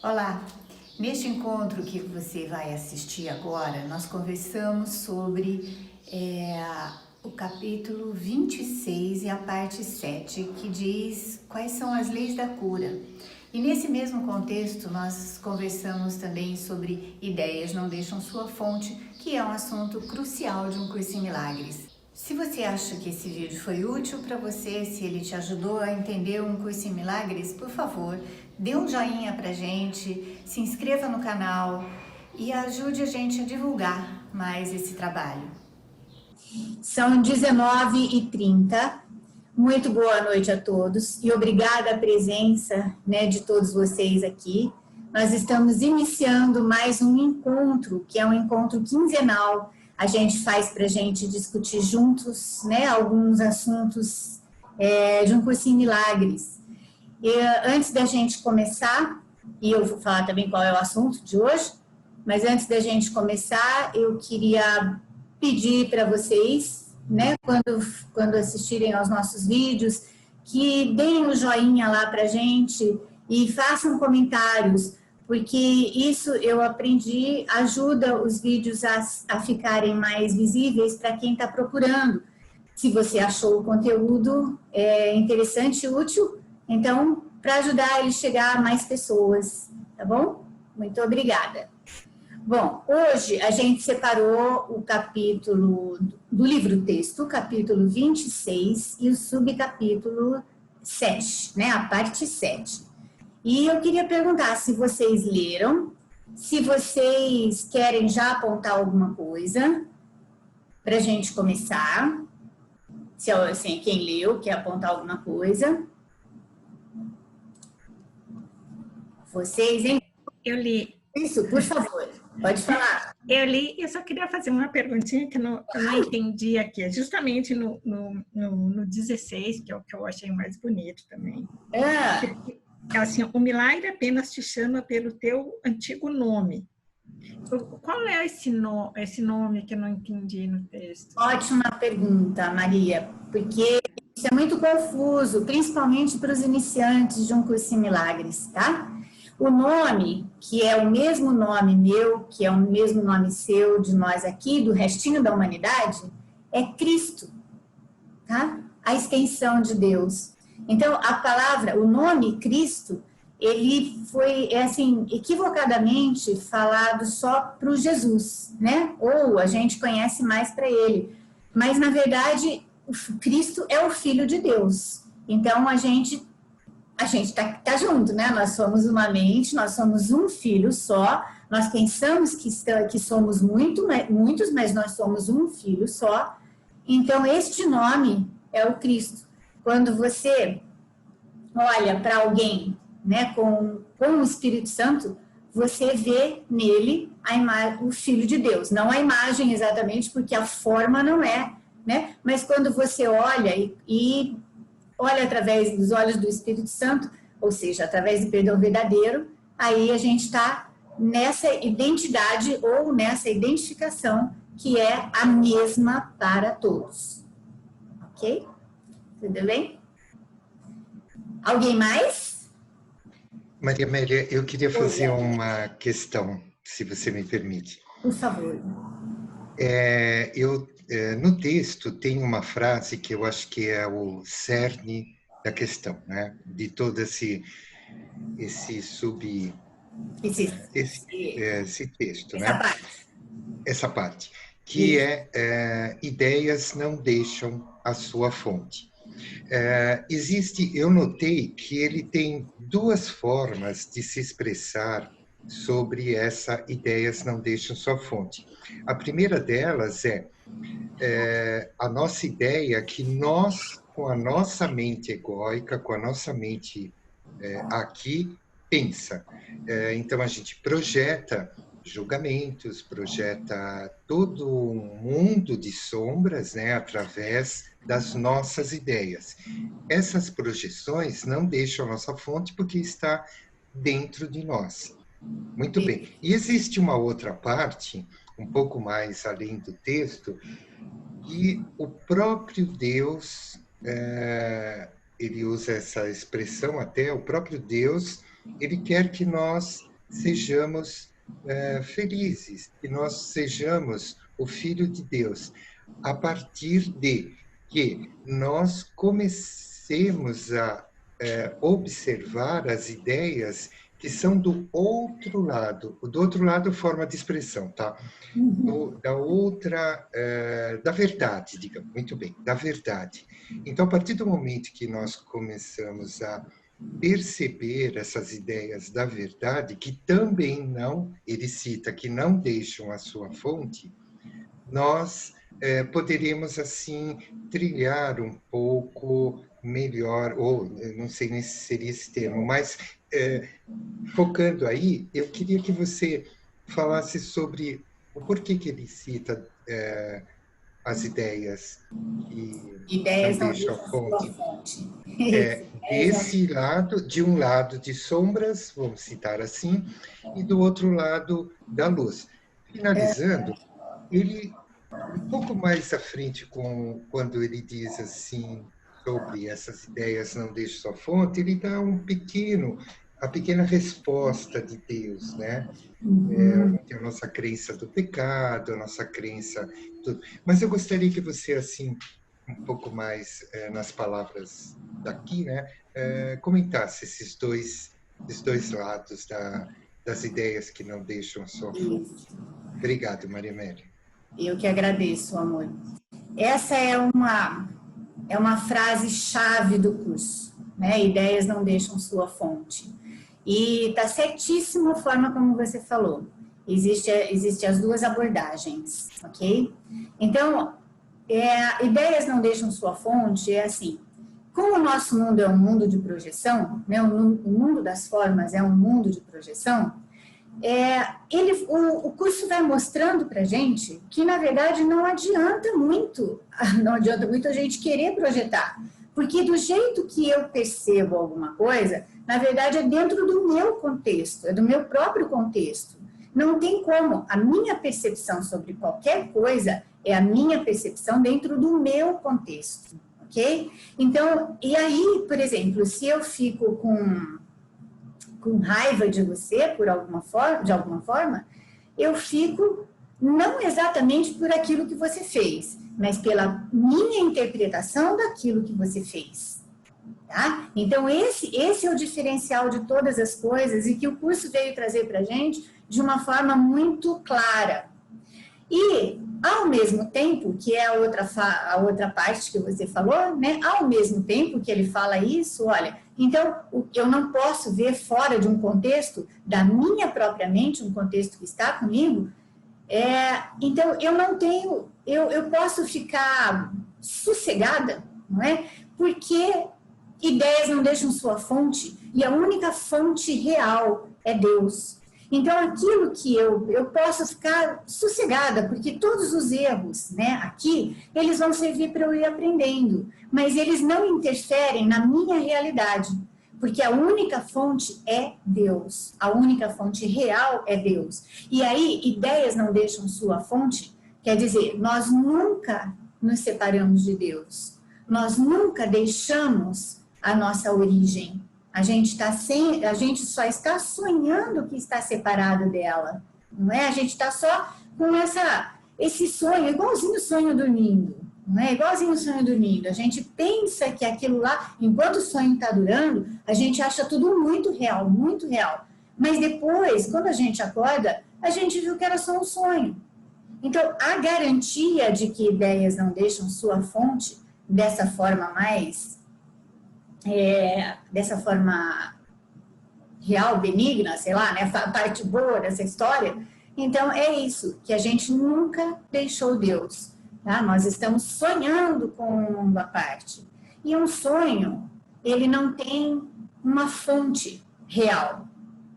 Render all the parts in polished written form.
Olá! Neste encontro que você vai assistir agora, nós conversamos sobre o capítulo 26 e a parte 7, que diz quais são as leis da cura. E nesse mesmo contexto, nós conversamos também sobre ideias não deixam sua fonte, que é um assunto crucial de um curso em milagres. Se você acha que esse vídeo foi útil para você, se ele te ajudou a entender um curso em milagres, por favor, dê um joinha pra gente, se inscreva no canal e ajude a gente a divulgar mais esse trabalho. São 19h30. Muito boa noite a todos e obrigada a presença, de todos vocês aqui. Nós estamos iniciando mais um encontro, que é um encontro quinzenal. A gente faz para a gente discutir juntos, alguns assuntos de um curso em milagres. E, antes da gente começar, e eu vou falar também qual é o assunto de hoje, mas antes da gente começar, eu queria pedir para vocês, quando assistirem aos nossos vídeos, que deem um joinha lá para a gente e façam comentários, porque isso eu aprendi, ajuda os vídeos a ficarem mais visíveis para quem está procurando. Se você achou o conteúdo interessante e útil, então, para ajudar ele a chegar a mais pessoas, tá bom? Muito obrigada. Bom, hoje a gente separou o capítulo do livro-texto, o capítulo 26 e o subcapítulo 7, a parte 7. E eu queria perguntar se vocês leram, se vocês querem já apontar alguma coisa para a gente começar. Se assim, quem leu quer apontar alguma coisa. Vocês, hein? Eu li. Isso, por favor, pode falar. Eu li, eu só queria fazer uma perguntinha que eu não entendi aqui. É justamente no 16, que é o que eu achei mais bonito também. É assim, o milagre apenas te chama pelo teu antigo nome. Qual é esse nome que eu não entendi no texto? Ótima pergunta, Maria, porque isso é muito confuso, principalmente para os iniciantes de um curso em milagres, tá? O nome, que é o mesmo nome meu, que é o mesmo nome seu, de nós aqui, do restinho da humanidade, é Cristo, tá? A extensão de Deus. Então, a palavra, o nome Cristo, ele foi, equivocadamente falado só para o Jesus, Ou a gente conhece mais para ele. Mas, na verdade, Cristo é o Filho de Deus. Então, a gente tá junto, Nós somos uma mente, nós somos um filho só. Nós pensamos que somos muitos, mas nós somos um filho só. Então, este nome é o Cristo. Quando você olha para alguém, com o Espírito Santo, você vê nele o Filho de Deus. Não a imagem exatamente, porque a forma não é, Mas quando você olha e olha através dos olhos do Espírito Santo, ou seja, através do perdão verdadeiro, aí a gente está nessa identidade ou nessa identificação que é a mesma para todos. Ok? Tudo bem? Alguém mais? Maria Amélia, eu queria fazer uma questão, se você me permite. Por favor. No texto tem uma frase que eu acho que é o cerne da questão, de todo esse texto, essa parte, que ideias não deixam a sua fonte. Eu notei que ele tem duas formas de se expressar sobre essa ideias não deixam sua fonte. A primeira delas é a nossa ideia que nós, com a nossa mente egóica, com a nossa mente aqui, pensa. Então, a gente projeta julgamentos, projeta todo um mundo de sombras, através das nossas ideias. Essas projeções não deixam a nossa fonte porque está dentro de nós. Muito bem. E existe uma outra parte, um pouco mais além do texto, que o próprio Deus, ele usa essa expressão até, o próprio Deus, ele quer que nós sejamos felizes, que nós sejamos o Filho de Deus, a partir de que nós comecemos a observar as ideias que são do outro lado forma de expressão, tá? Da verdade, digamos, muito bem, da verdade. Então, a partir do momento que nós começamos a perceber essas ideias da verdade, que também não, ele cita, que não deixam a sua fonte, nós poderíamos, assim, trilhar um pouco melhor, ou não sei nem se seria esse termo, mas focando aí, eu queria que você falasse sobre o porquê que ele cita as ideias que Ideias não não deixam deixam a sua fonte. fonte. Desse lado, de um lado de sombras, vamos citar assim, e do outro lado da luz. Finalizando, ele, um pouco mais à frente, quando ele diz assim, sobre essas ideias não deixam sua fonte, ele dá a pequena resposta de Deus, né? A nossa crença do pecado, a nossa crença... Mas eu gostaria que você, assim, um pouco mais nas palavras daqui, né, comentasse esses dois lados das ideias que não deixam a sua fonte. Obrigado, Maria Amélia. Eu que agradeço, amor. Essa é uma frase-chave do curso, né? Ideias não deixam sua fonte. E está certíssima a forma como você falou. Existem as duas abordagens, ok? Então, ideias não deixam sua fonte, é assim, como o nosso mundo é um mundo de projeção, né? O mundo das formas é um mundo de projeção, o curso vai mostrando para a gente que, na verdade, não adianta muito a gente querer projetar, porque do jeito que eu percebo alguma coisa, na verdade, é dentro do meu contexto, é do meu próprio contexto. Não tem como. A minha percepção sobre qualquer coisa é a minha percepção dentro do meu contexto, ok? Então, e aí, por exemplo, se eu fico com raiva de você de alguma forma, eu fico não exatamente por aquilo que você fez, mas pela minha interpretação daquilo que você fez. Tá? Então, esse é o diferencial de todas as coisas e que o curso veio trazer para a gente de uma forma muito clara. E, ao mesmo tempo, que é a outra parte que você falou, né? Ao mesmo tempo que ele fala isso, olha, então eu não posso ver fora de um contexto da minha própria mente, um contexto que está comigo, então eu não tenho, eu posso ficar sossegada, não é? Porque ideias não deixam sua fonte e a única fonte real é Deus. Então, aquilo que eu posso ficar sossegada, porque todos os erros, né, aqui, eles vão servir para eu ir aprendendo, mas eles não interferem na minha realidade, porque a única fonte é Deus, a única fonte real é Deus. E aí, ideias não deixam sua fonte, quer dizer, nós nunca nos separamos de Deus, nós nunca deixamos a nossa origem. A gente só está sonhando que está separado dela, não é? A gente está só com esse sonho, igualzinho o sonho dormindo, não é? Igualzinho o sonho dormindo. A gente pensa que aquilo lá, enquanto o sonho está durando, a gente acha tudo muito real, muito real. Mas depois, quando a gente acorda, a gente viu que era só um sonho. Então, a garantia de que ideias não deixam sua fonte dessa forma dessa forma real, benigna, sei lá, né, a parte boa dessa história. Então, é isso, que a gente nunca deixou Deus, tá? Nós estamos sonhando com o mundo à parte. E um sonho, ele não tem uma fonte real,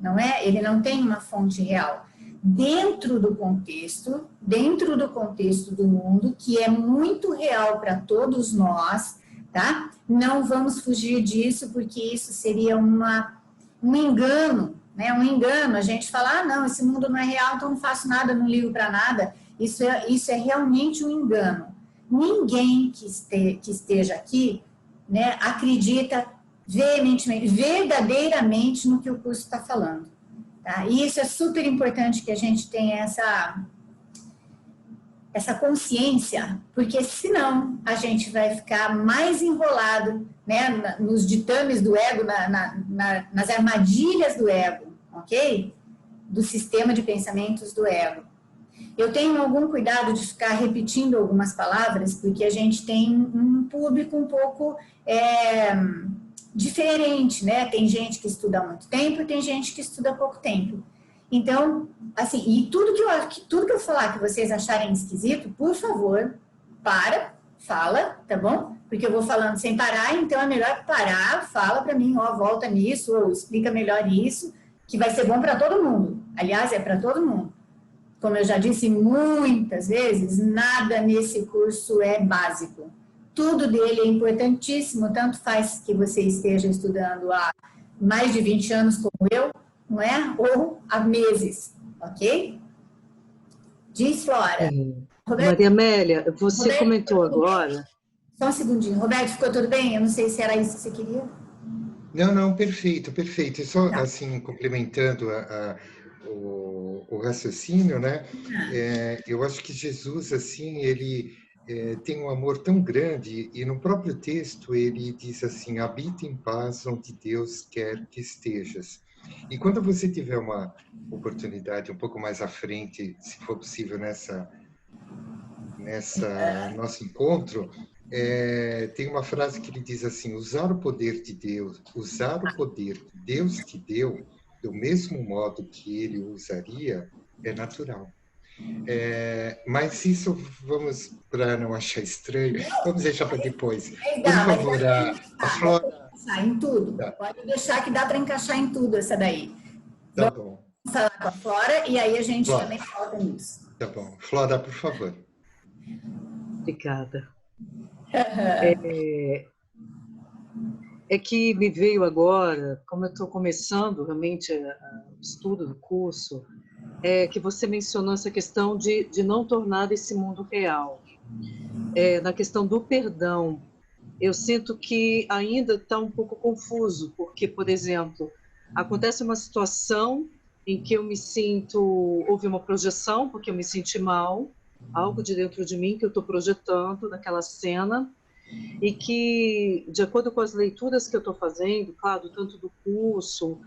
não é? Ele não tem uma fonte real. Dentro do contexto do mundo, que é muito real para todos nós, tá? Não vamos fugir disso, porque isso seria um engano, né? Um engano, a gente fala, não, esse mundo não é real, então não faço nada, não ligo para nada. Isso é realmente um engano. Ninguém que esteja aqui, né, acredita veementemente, verdadeiramente no que o curso está falando. Tá? E isso é super importante que a gente tenha essa consciência, porque senão a gente vai ficar mais enrolado, né, nos ditames do ego, nas armadilhas do ego, ok? Do sistema de pensamentos do ego. Eu tenho algum cuidado de ficar repetindo algumas palavras, porque a gente tem um público um pouco diferente, né? Tem gente que estuda há muito tempo e tem gente que estuda há pouco tempo. Então, assim, e tudo que eu falar que vocês acharem esquisito, por favor, fala, tá bom? Porque eu vou falando sem parar, então é melhor parar, fala para mim, ó, volta nisso, ou explica melhor isso, que vai ser bom para todo mundo. Aliás, é para todo mundo. Como eu já disse muitas vezes, nada nesse curso é básico. Tudo dele é importantíssimo, tanto faz que você esteja estudando há mais de 20 anos como eu, não é? Ou há meses, ok? Diz, Flora. Roberto, Maria Amélia, você Roberto, comentou agora... Só um segundinho. Roberto, ficou tudo bem? Eu não sei se era isso que você queria. Não, perfeito. E só, assim, complementando o raciocínio, né? Eu acho que Jesus, assim, ele tem um amor tão grande, e no próprio texto ele diz assim: habita em paz onde Deus quer que estejas. E quando você tiver uma oportunidade um pouco mais à frente, se for possível, nessa nosso encontro, tem uma frase que ele diz assim: usar o poder de Deus, usar o poder que Deus te deu, do mesmo modo que ele usaria, é natural. Mas isso, vamos, para não achar estranho, vamos deixar para depois. Por favor, a Flora... Em tudo. Tá. Pode deixar que dá para encaixar em tudo essa daí. Tá bom. Vamos falar com a Flora e aí a gente também volta nisso. Tá bom. Flora, por favor. Obrigada. É que me veio agora, como eu estou começando realmente o estudo do curso, que você mencionou essa questão de não tornar esse mundo real. Na questão do perdão, eu sinto que ainda está um pouco confuso, porque, por exemplo, acontece uma situação em que eu me sinto, houve uma projeção, porque eu me senti mal, algo de dentro de mim que eu estou projetando naquela cena, e que, de acordo com as leituras que eu estou fazendo, claro, tanto do curso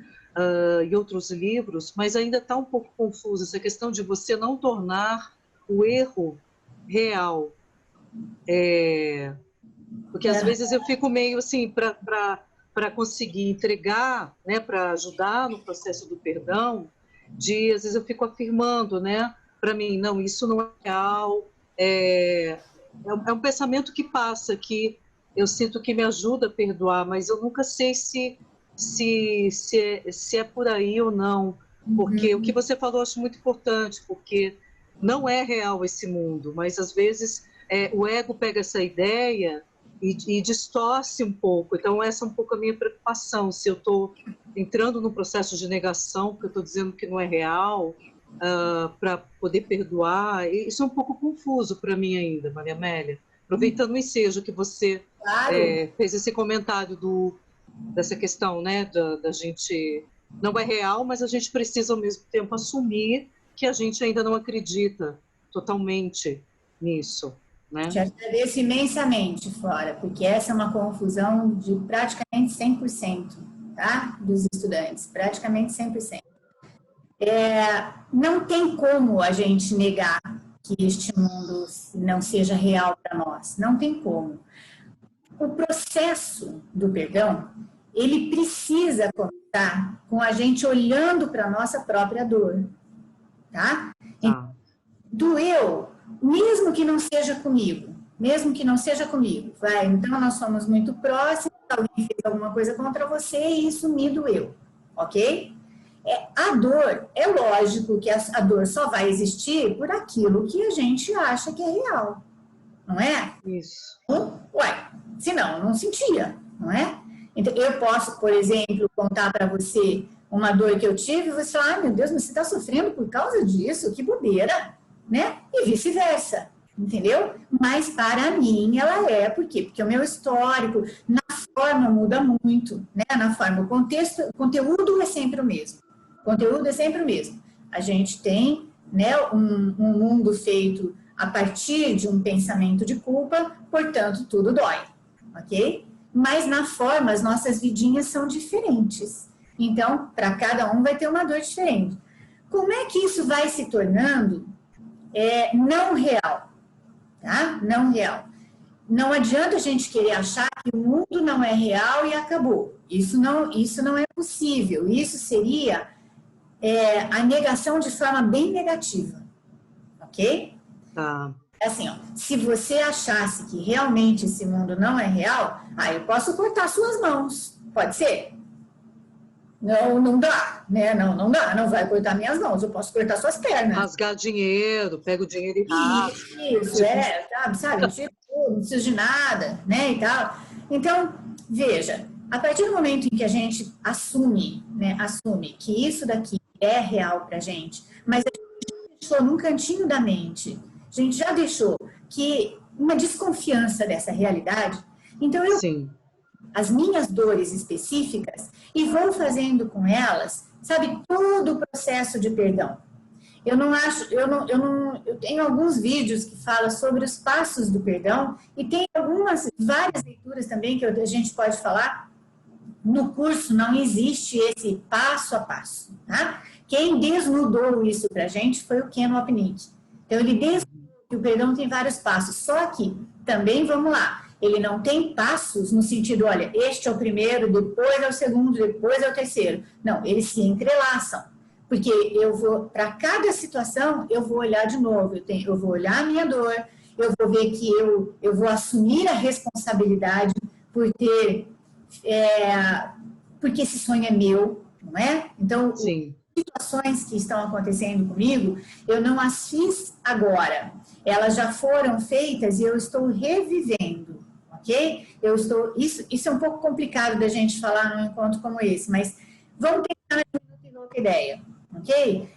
e outros livros, mas ainda está um pouco confuso essa questão de você não tornar o erro real. Porque às vezes eu fico meio assim, para conseguir entregar, né, para ajudar no processo do perdão, às vezes eu fico afirmando, né, para mim, não, isso não é real, é um pensamento que passa, que eu sinto que me ajuda a perdoar, mas eu nunca sei se é por aí ou não, porque o que você falou eu acho muito importante, porque não é real esse mundo, mas às vezes o ego pega essa ideia e distorce um pouco. Então essa é um pouco a minha preocupação, se eu estou entrando no processo de negação, porque eu estou dizendo que não é real, para poder perdoar. Isso é um pouco confuso para mim ainda, Maria Amélia. Aproveitando o ensejo que você fez esse comentário dessa questão, né, da gente... Não é real, mas a gente precisa ao mesmo tempo assumir que a gente ainda não acredita totalmente nisso, né? Te agradeço imensamente, Flora, porque essa é uma confusão de praticamente 100%, tá? Dos estudantes, praticamente 100%. Não tem como a gente negar que este mundo não seja real para nós, não tem como. O processo do perdão, ele precisa começar com a gente olhando para a nossa própria dor, tá? Doeu, mesmo que não seja comigo, então nós somos muito próximos, alguém fez alguma coisa contra você e isso me doeu, ok? A dor, é lógico que a dor só vai existir por aquilo que a gente acha que é real, não é? Isso. Senão eu não sentia, não é? Então, eu posso, por exemplo, contar para você uma dor que eu tive e você falar, meu Deus, mas você está sofrendo por causa disso? Que bobeira, né? E vice-versa, entendeu? Mas para mim ela por quê? Porque o meu histórico, na forma muda muito, né? Na forma, o conteúdo é sempre o mesmo. O conteúdo é sempre o mesmo. A gente tem, né, um mundo feito a partir de um pensamento de culpa, portanto, tudo dói, ok? Mas na forma, as nossas vidinhas são diferentes. Então, para cada um vai ter uma dor diferente. Como é que isso vai se tornando não real? Tá? Não real. Não adianta a gente querer achar que o mundo não é real e acabou. Isso não é possível. Isso seria a negação de forma bem negativa. Ok? Tá. Assim, ó, se você achasse que realmente esse mundo não é real, eu posso cortar suas mãos. Pode ser? Não dá, né? Não dá, não vai cortar minhas mãos, eu posso cortar suas pernas. Rasgar dinheiro, pega o dinheiro e rasga. Isso, sabe? Eu tiro tudo, não preciso de nada, né, e tal. Então, veja, a partir do momento em que a gente assume que isso daqui é real pra gente, mas a gente já deixou num cantinho da mente, a gente já deixou que uma desconfiança dessa realidade, então Sim. as minhas dores específicas e vou fazendo com elas, sabe, todo o processo de perdão. Eu tenho alguns vídeos que falam sobre os passos do perdão e tem várias leituras também que a gente pode falar. No curso não existe esse passo a passo, tá? Quem desnudou isso pra gente foi o Ken Wapnick. Então ele desnudou que o perdão tem vários passos, só que também, vamos lá, ele não tem passos no sentido, olha, este é o primeiro, depois é o segundo, depois é o terceiro. Não, eles se entrelaçam. Porque eu vou, para cada situação, eu vou olhar de novo. Eu vou olhar a minha dor, eu vou ver que eu vou assumir a responsabilidade por ter... porque esse sonho é meu, não é? Então, Sim. situações que estão acontecendo comigo, eu não as fiz agora. Elas já foram feitas e eu estou revivendo, ok? Isso é um pouco complicado da gente falar num encontro como esse, mas vamos pensar em outra ideia, ok?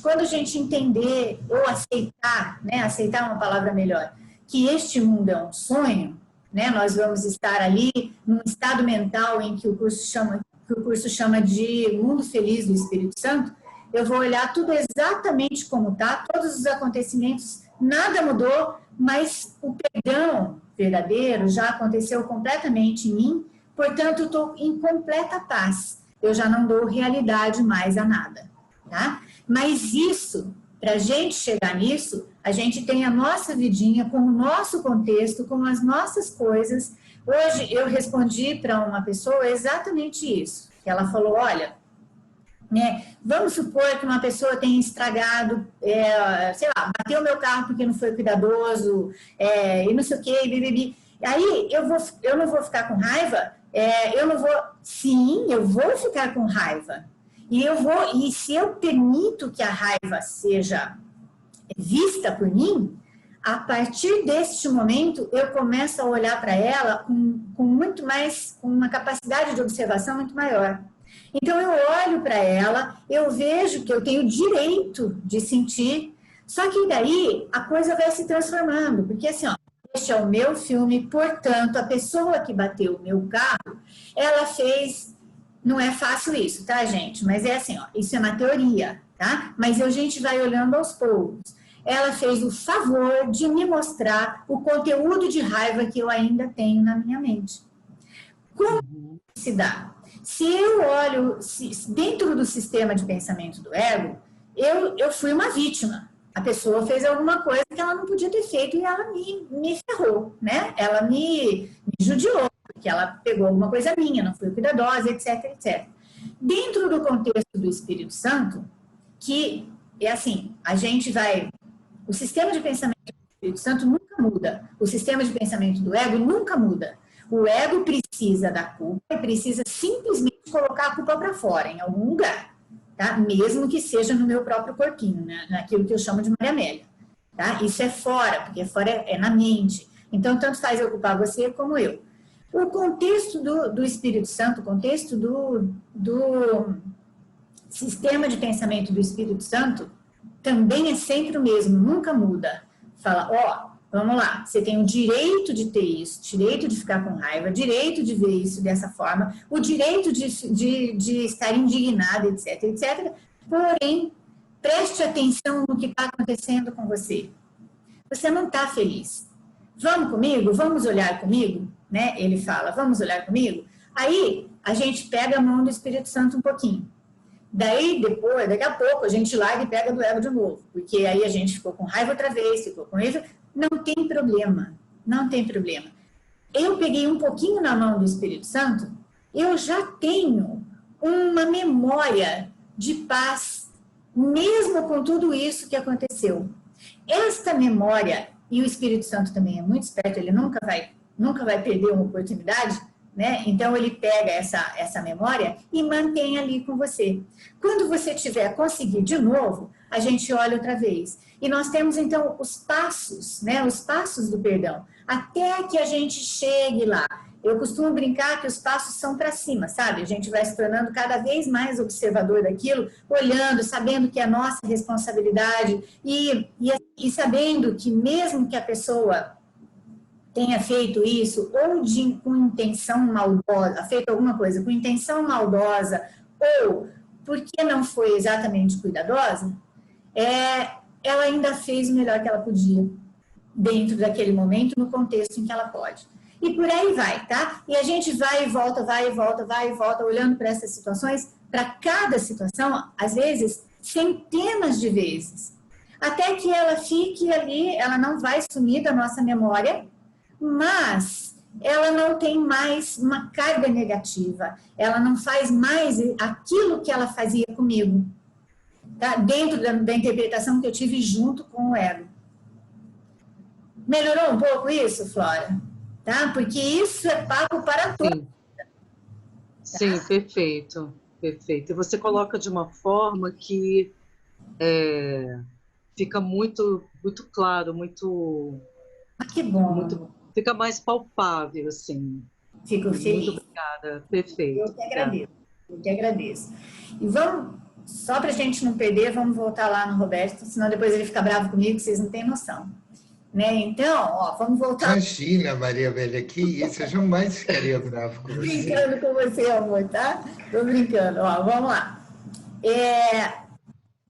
Quando a gente entender ou aceitar, né? Aceitar é uma palavra melhor, que este mundo é um sonho, né? Nós vamos estar ali num estado mental em que o curso chama de Mundo Feliz do Espírito Santo. Eu vou olhar tudo exatamente como está, todos os acontecimentos, nada mudou, mas o perdão verdadeiro já aconteceu completamente em mim, portanto, eu estou em completa paz. Eu já não dou realidade mais a nada, tá? Mas isso, para a gente chegar nisso, a gente tem a nossa vidinha com o nosso contexto, com as nossas coisas. Hoje eu respondi para uma pessoa exatamente isso. Ela falou, olha, né, vamos supor que uma pessoa tenha estragado, sei lá, bateu o meu carro porque não foi cuidadoso, e não sei o quê, bibibi. Aí eu não vou ficar com raiva? Sim, eu vou ficar com raiva. E se eu permito que a raiva seja vista por mim, a partir deste momento, eu começo a olhar para ela com muito mais, com uma capacidade de observação muito maior. Então, eu olho para ela, eu vejo que eu tenho direito de sentir, só que daí a coisa vai se transformando, porque assim, ó, este é o meu filme, portanto, a pessoa que bateu o meu carro, ela fez, não é fácil isso, tá, gente? Mas é assim, ó, isso é na teoria, tá? Mas a gente vai olhando aos poucos. Ela fez o favor de me mostrar o conteúdo de raiva que eu ainda tenho na minha mente. Como se dá? Se eu olho, dentro do sistema de pensamento do ego, eu fui uma vítima. A pessoa fez alguma coisa que ela não podia ter feito e ela me ferrou, né? Ela me judiou, porque ela pegou alguma coisa minha, não foi cuidadosa, etc, etc. Dentro do contexto do Espírito Santo, que é assim, a gente vai... O sistema de pensamento do Espírito Santo nunca muda. O sistema de pensamento do ego nunca muda. O ego precisa da culpa e precisa simplesmente colocar a culpa para fora, em algum lugar, tá? Mesmo que seja no meu próprio corpinho, né? Naquilo que eu chamo de Maria Amélia, tá? Isso é fora, porque fora é na mente. Então, tanto faz eu culpar você como eu. O contexto do Espírito Santo, o contexto do sistema de pensamento do Espírito Santo, também é sempre o mesmo, nunca muda. Fala, ó, vamos lá, você tem o direito de ter isso, direito de ficar com raiva, direito de ver isso dessa forma, o direito de estar indignado, etc, etc. Porém, preste atenção no que está acontecendo com você. Você não está feliz. Vamos comigo? Vamos olhar comigo? Né? Ele fala, vamos olhar comigo? Aí, a gente pega a mão do Espírito Santo um pouquinho. Daí, depois, daqui a pouco, a gente larga e pega do ego de novo. Porque aí a gente ficou com raiva outra vez, ficou com isso. Não tem problema. Não tem problema. Eu peguei um pouquinho na mão do Espírito Santo, eu já tenho uma memória de paz, mesmo com tudo isso que aconteceu. Esta memória, e o Espírito Santo também é muito esperto, ele nunca vai perder uma oportunidade, né? Então, ele pega essa memória e mantém ali com você. Quando você tiver conseguir de novo, a gente olha outra vez. E nós temos, então, os passos, né? Os passos do perdão, até que a gente chegue lá. Eu costumo brincar que os passos são para cima, sabe? A gente vai se tornando cada vez mais observador daquilo, olhando, sabendo que é nossa responsabilidade e sabendo que mesmo que a pessoa tenha feito isso, ou com intenção maldosa, feito alguma coisa com intenção maldosa, ou porque não foi exatamente cuidadosa, ela ainda fez o melhor que ela podia, dentro daquele momento, no contexto em que ela pode. E por aí vai, tá? E a gente vai e volta, olhando para essas situações, para cada situação, às vezes, centenas de vezes, até que ela fique ali, ela não vai sumir da nossa memória, mas ela não tem mais uma carga negativa, ela não faz mais aquilo que ela fazia comigo, tá? Dentro da interpretação que eu tive junto com o ego. Melhorou um pouco isso, Flora? Tá? Porque isso é papo para todos. Sim, perfeito, perfeito. E você coloca de uma forma que fica muito, muito claro, muito... que bom. Muito, fica mais palpável, assim. Fico feliz. Muito obrigada, perfeito. Eu que agradeço. E vamos, só para a gente não perder, vamos voltar lá no Roberto, senão depois ele fica bravo comigo, vocês não têm noção. Né? Então, ó, vamos voltar. Imagina, Maria Velha, que isso, eu jamais ficaria bravo com você. Brincando com você, amor, tá? Tô brincando, ó, vamos lá.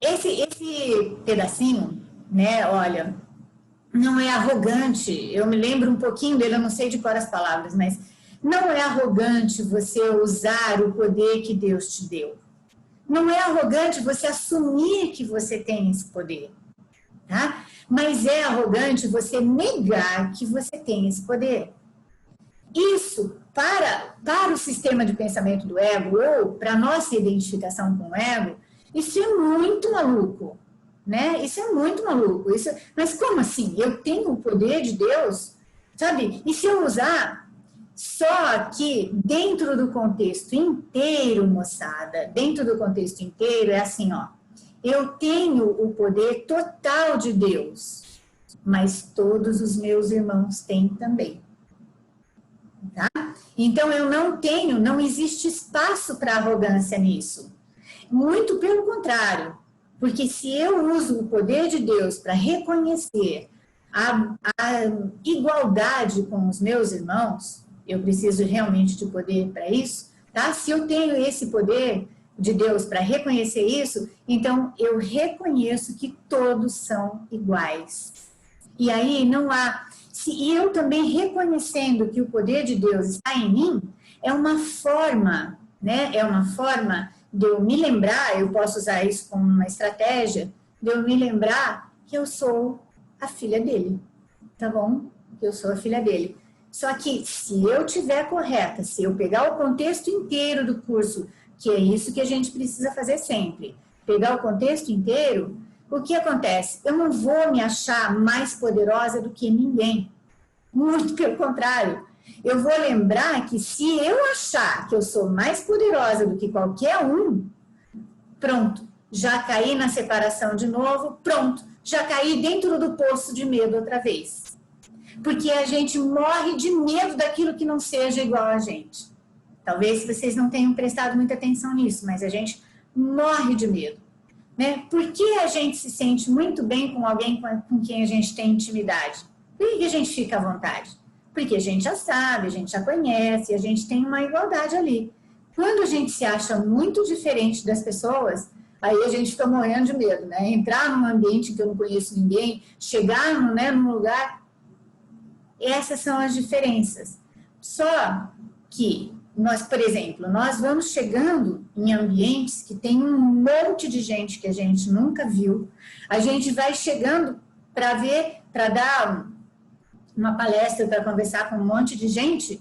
Esse pedacinho, né, olha, não é arrogante, eu me lembro um pouquinho dele, eu não sei de cor as palavras, mas não é arrogante você usar o poder que Deus te deu. Não é arrogante você assumir que você tem esse poder, tá? Mas é arrogante você negar que você tem esse poder. Isso, para o sistema de pensamento do ego, ou para a nossa identificação com o ego, isso é muito maluco, né? Isso é muito maluco. Mas como assim? Eu tenho o poder de Deus, sabe? E se eu usar? Só que dentro do contexto inteiro, moçada, dentro do contexto inteiro é assim, ó. Eu tenho o poder total de Deus, mas todos os meus irmãos têm também. Tá? Então, não existe espaço para arrogância nisso. Muito pelo contrário, porque se eu uso o poder de Deus para reconhecer a igualdade com os meus irmãos, eu preciso realmente de poder para isso, tá? Se eu tenho esse poder de Deus para reconhecer isso, então eu reconheço que todos são iguais. E aí não há... E eu também reconhecendo que o poder de Deus está em mim, é uma forma, né? É uma forma de eu me lembrar, eu posso usar isso como uma estratégia, de eu me lembrar que eu sou a filha dele, tá bom? Que eu sou a filha dele. Só que se eu tiver correta, se eu pegar o contexto inteiro do curso, que é isso que a gente precisa fazer sempre, pegar o contexto inteiro, o que acontece? Eu não vou me achar mais poderosa do que ninguém. Muito pelo contrário. Eu vou lembrar que se eu achar que eu sou mais poderosa do que qualquer um, pronto, já caí na separação de novo, pronto, já caí dentro do poço de medo outra vez. Porque a gente morre de medo daquilo que não seja igual a gente. Talvez vocês não tenham prestado muita atenção nisso, mas a gente morre de medo. Né? Por que a gente se sente muito bem com alguém com quem a gente tem intimidade? Por que a gente fica à vontade? Porque a gente já sabe, a gente já conhece, a gente tem uma igualdade ali. Quando a gente se acha muito diferente das pessoas, aí a gente fica morrendo de medo, né? Entrar num ambiente que eu não conheço ninguém, chegar num lugar... Essas são as diferenças. Só que nós, por exemplo, nós vamos chegando em ambientes que tem um monte de gente que a gente nunca viu. A gente vai chegando para ver, para dar uma palestra, para conversar com um monte de gente,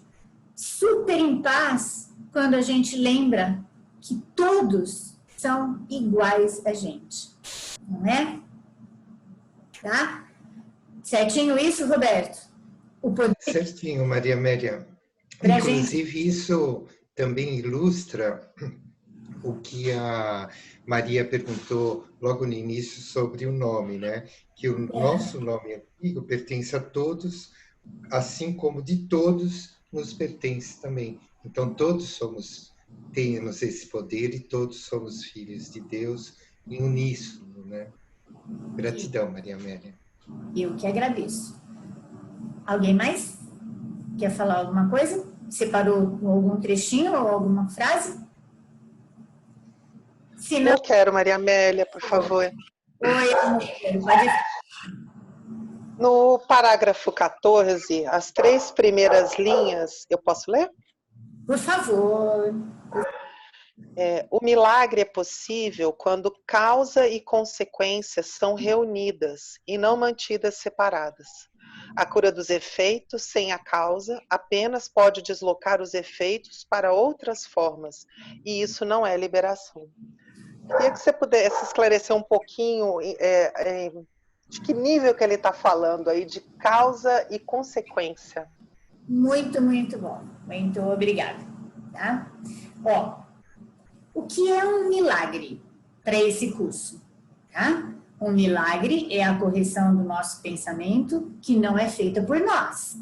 super em paz, quando a gente lembra que todos são iguais a gente. Não é? Tá? Certinho isso, Roberto? Certinho, Maria Amélia. Inclusive, isso também ilustra o que a Maria perguntou logo no início sobre o nome, né? Que o nosso nome antigo pertence a todos, assim como de todos nos pertence também. Então, todos temos esse poder e todos somos filhos de Deus em uníssono, né? Gratidão, Maria Amélia. Eu que agradeço. Alguém mais? Quer falar alguma coisa? Separou algum trechinho ou alguma frase? Se não... Eu quero, Maria Amélia, por favor. Oi, pode... No parágrafo 14, as 3 primeiras linhas, eu posso ler? Por favor. O milagre é possível quando causa e consequência são reunidas e não mantidas separadas. A cura dos efeitos, sem a causa, apenas pode deslocar os efeitos para outras formas, e isso não é liberação. Queria que você pudesse esclarecer um pouquinho de que nível que ele está falando aí, de causa e consequência. Muito, muito bom. Muito obrigada. Tá? Ó, o que é um milagre para esse curso? Tá? Um milagre é a correção do nosso pensamento que não é feita por nós.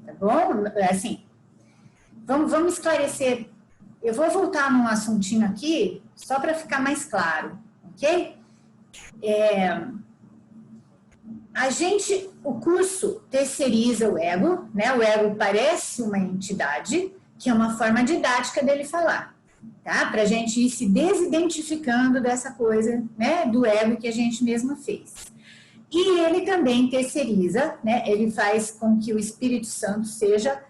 Tá bom? Assim, vamos esclarecer. Eu vou voltar num assuntinho aqui, só para ficar mais claro, ok? O curso terceiriza o ego, né? O ego parece uma entidade, que é uma forma didática dele falar, tá? Para a gente ir se desidentificando dessa coisa, né? Do ego que a gente mesmo fez. E ele também terceiriza, né? Ele faz com que o Espírito Santo seja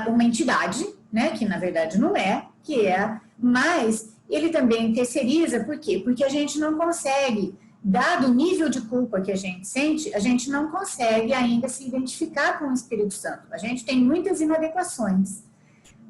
uma entidade, né? Que na verdade não é, mas ele também terceiriza, por quê? Porque a gente não consegue, dado o nível de culpa que a gente sente, a gente não consegue ainda se identificar com o Espírito Santo. A gente tem muitas inadequações.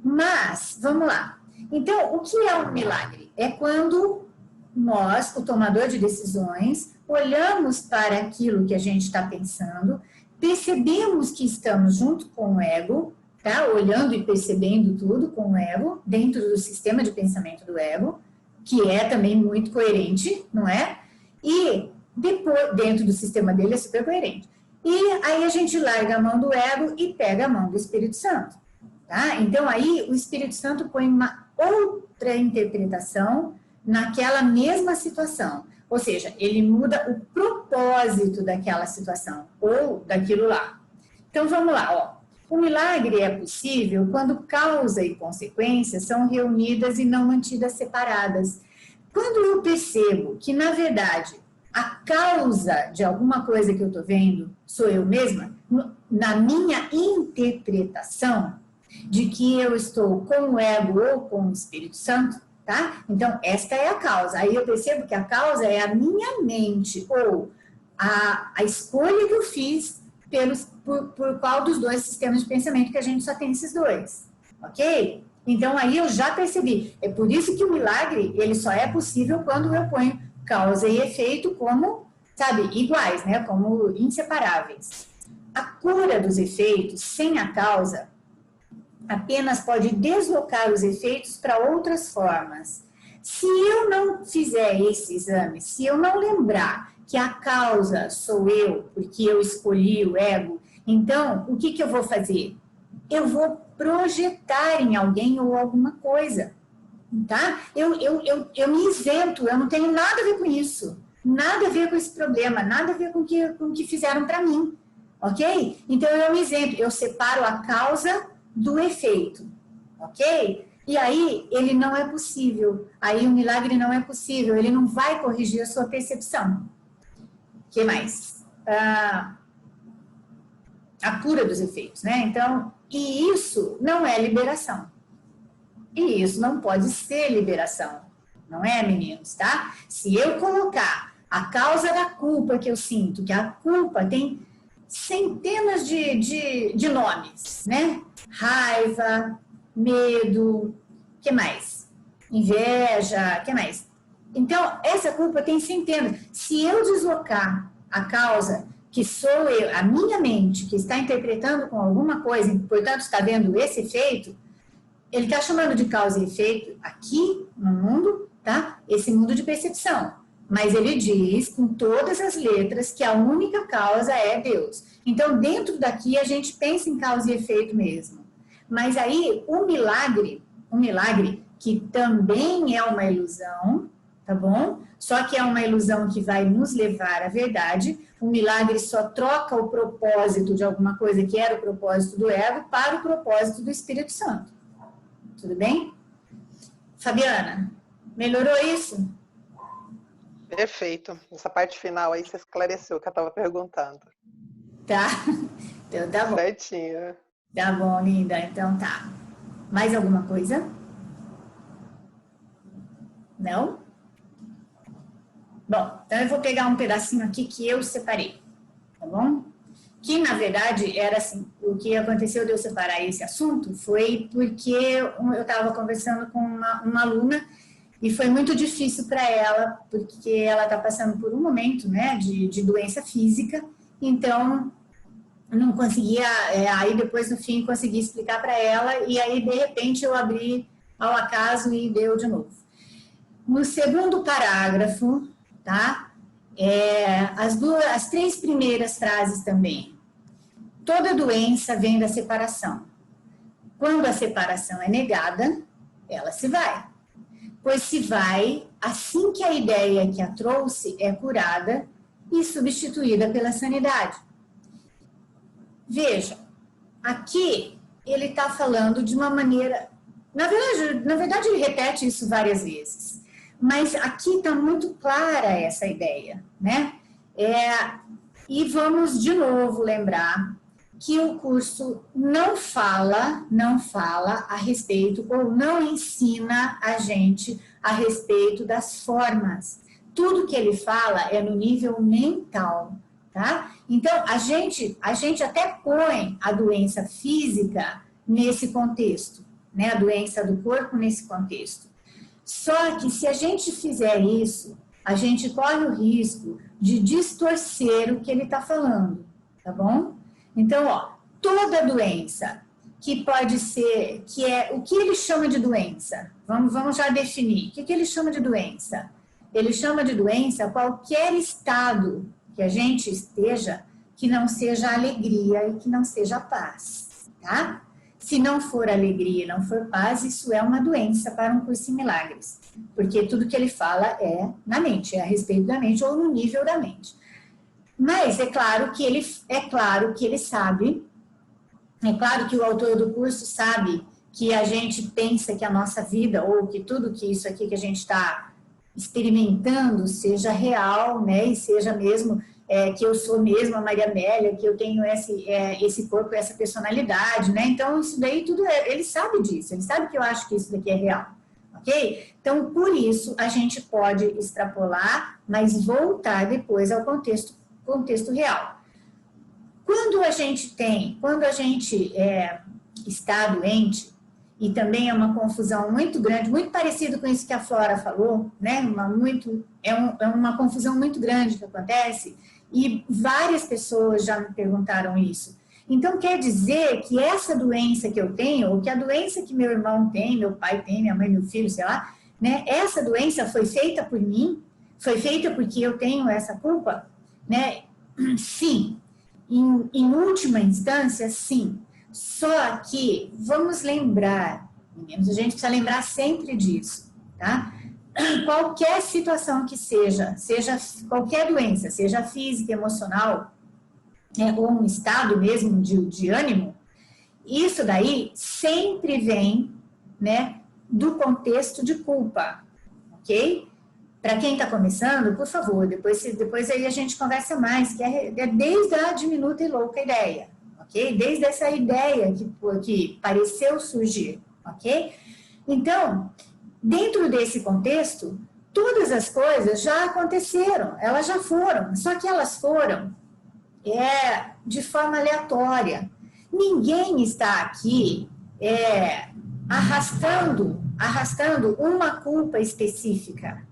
Mas, vamos lá. Então, o que é um milagre? É quando nós, o tomador de decisões, olhamos para aquilo que a gente está pensando, percebemos que estamos junto com o ego, tá? Olhando e percebendo tudo com o ego, dentro do sistema de pensamento do ego, que é também muito coerente, não é? E depois, dentro do sistema dele, é super coerente. E aí a gente larga a mão do ego e pega a mão do Espírito Santo. Tá? Então aí o Espírito Santo põe uma outra interpretação naquela mesma situação. Ou seja, ele muda o propósito daquela situação ou daquilo lá. Então vamos lá, ó. O milagre é possível quando causa e consequência são reunidas e não mantidas separadas. Quando eu percebo que, na verdade, a causa de alguma coisa que eu estou vendo sou eu mesma, na minha interpretação de que eu estou com o ego ou com o Espírito Santo, tá? Então, esta é a causa. Aí eu percebo que a causa é a minha mente ou a escolha que eu fiz por qual dos dois sistemas de pensamento que a gente só tem esses dois, ok? Então, aí eu já percebi. É por isso que o milagre, ele só é possível quando eu ponho causa e efeito como, sabe, iguais, né? Como inseparáveis. A cura dos efeitos, sem a causa, apenas pode deslocar os efeitos para outras formas. Se eu não fizer esse exame, se eu não lembrar que a causa sou eu, porque eu escolhi o ego, então, o que eu vou fazer? Eu vou projetar em alguém ou alguma coisa, tá? Eu me isento, eu não tenho nada a ver com isso, nada a ver com esse problema, nada a ver com o que fizeram para mim, ok? Então, é um exemplo, eu separo a causa do efeito, ok? E aí, ele não é possível, aí o milagre não é possível, ele não vai corrigir a sua percepção. O que mais? A cura dos efeitos, né? Então, e isso não é liberação. E isso não pode ser liberação, não é, meninos, tá? Se eu colocar a causa da culpa que eu sinto, que a culpa tem centenas de nomes, né? Raiva, medo, que mais? Inveja, que mais? Então, essa culpa tem centenas. Se eu deslocar a causa, que sou eu, a minha mente, que está interpretando com alguma coisa, e, portanto, está vendo esse efeito, ele está chamando de causa e efeito aqui no mundo, tá? Esse mundo de percepção. Mas ele diz com todas as letras que a única causa é Deus. Então, dentro daqui, a gente pensa em causa e efeito mesmo. Mas aí, o milagre que também é uma ilusão, tá bom? Só que é uma ilusão que vai nos levar à verdade. O milagre só troca o propósito de alguma coisa que era o propósito do ego para o propósito do Espírito Santo. Tudo bem? Fabiana, melhorou isso? Perfeito. Essa parte final aí você esclareceu o que eu estava perguntando. Tá. Então tá bom. Certinho. Tá bom, linda. Então tá. Mais alguma coisa? Não? Bom, então eu vou pegar um pedacinho aqui que eu separei, tá bom? Que, na verdade, era assim, o que aconteceu de eu separar esse assunto foi porque eu estava conversando com uma aluna e foi muito difícil para ela, porque ela está passando por um momento, né, de doença física, então não conseguia, aí depois no fim consegui explicar para ela e aí de repente eu abri ao acaso e deu de novo. No segundo parágrafo, tá? As 3 primeiras frases também. Toda doença vem da separação. Quando a separação é negada, ela se vai. Pois se vai assim que a ideia que a trouxe é curada e substituída pela sanidade. Veja, aqui ele está falando de uma maneira... Na verdade, ele repete isso várias vezes. Mas aqui está muito clara essa ideia, né? E vamos de novo lembrar que o curso não fala a respeito, ou não ensina a gente a respeito das formas. Tudo que ele fala é no nível mental, tá? Então, a gente até põe a doença física nesse contexto, né? A doença do corpo nesse contexto. Só que se a gente fizer isso, a gente corre o risco de distorcer o que ele está falando, tá bom? Então, ó, toda doença que pode ser, o que ele chama de doença? Vamos já definir. O que ele chama de doença? Ele chama de doença qualquer estado que a gente esteja que não seja alegria e que não seja paz, tá? Se não for alegria e não for paz, isso é uma doença para um curso em milagres. Porque tudo que ele fala é na mente, é a respeito da mente ou no nível da mente. Mas é claro que ele sabe, é claro que o autor do curso sabe que a gente pensa que a nossa vida, ou que tudo que isso aqui que a gente está experimentando seja real, né, e seja mesmo que eu sou mesmo a Maria Amélia, que eu tenho esse corpo, essa personalidade, né, então isso daí tudo, ele sabe disso, ele sabe que eu acho que isso daqui é real, ok? Então, por isso, a gente pode extrapolar, mas voltar depois ao contexto real. Quando a gente está doente, e também é uma confusão muito grande, muito parecido com isso que a Flora falou, né? Uma confusão muito grande que acontece, e várias pessoas já me perguntaram isso. Então, quer dizer que essa doença que eu tenho, ou que a doença que meu irmão tem, meu pai tem, minha mãe, meu filho, sei lá, né? Essa doença foi feita por mim? Foi feita porque eu tenho essa culpa? Né? Sim. Em última instância, sim. Só que, vamos lembrar, meninos, a gente precisa lembrar sempre disso, tá? Qualquer situação que seja qualquer doença, seja física, emocional, né, ou um estado mesmo de ânimo, isso daí sempre vem, né, do contexto de culpa, ok? Para quem está começando, por favor, depois aí a gente conversa mais, que é desde a diminuta e louca ideia, ok? Desde essa ideia que pareceu surgir, ok? Então, dentro desse contexto, todas as coisas já aconteceram, elas já foram, só que elas foram de forma aleatória. Ninguém está aqui arrastando uma culpa específica,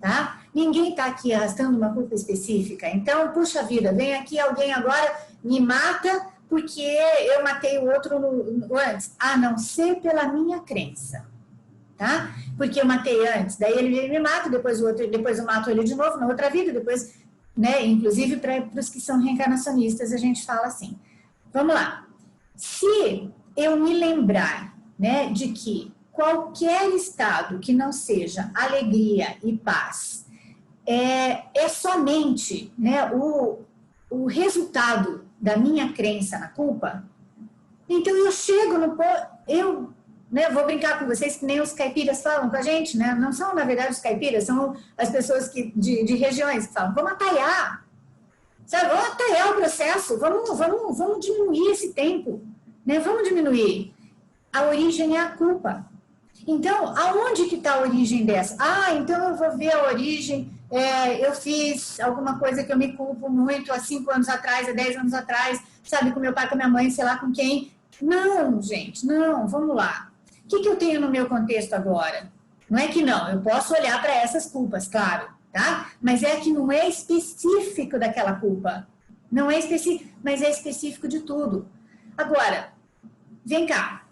tá? Ninguém está aqui arrastando uma culpa específica. Então, puxa vida, vem aqui alguém agora, me mata porque eu matei o outro antes, a não ser pela minha crença, tá? Porque eu matei antes, daí ele me mata, depois eu mato ele de novo na outra vida, depois, né? Inclusive para os que são reencarnacionistas a gente fala assim. Vamos lá. Se eu me lembrar, né, de que qualquer estado que não seja alegria e paz é somente, né, o resultado da minha crença na culpa, então eu chego né, vou brincar com vocês que nem os caipiras falam com a gente, né? Não são, na verdade, os caipiras, são as pessoas de regiões que falam, vamos atalhar, sabe? Vamos atalhar o processo, vamos diminuir esse tempo, né? Vamos diminuir. A origem é a culpa. Então, aonde que está a origem dessa? Ah, então eu vou ver a origem, eu fiz alguma coisa que eu me culpo muito há 5 anos atrás, há 10 anos atrás, sabe, com meu pai, com minha mãe, sei lá com quem. Não, gente, não, vamos lá. O que eu tenho no meu contexto agora? Não é que não, eu posso olhar para essas culpas, claro, tá? Mas é que não é específico daquela culpa. Não é específico, mas é específico de tudo. Agora, vem cá,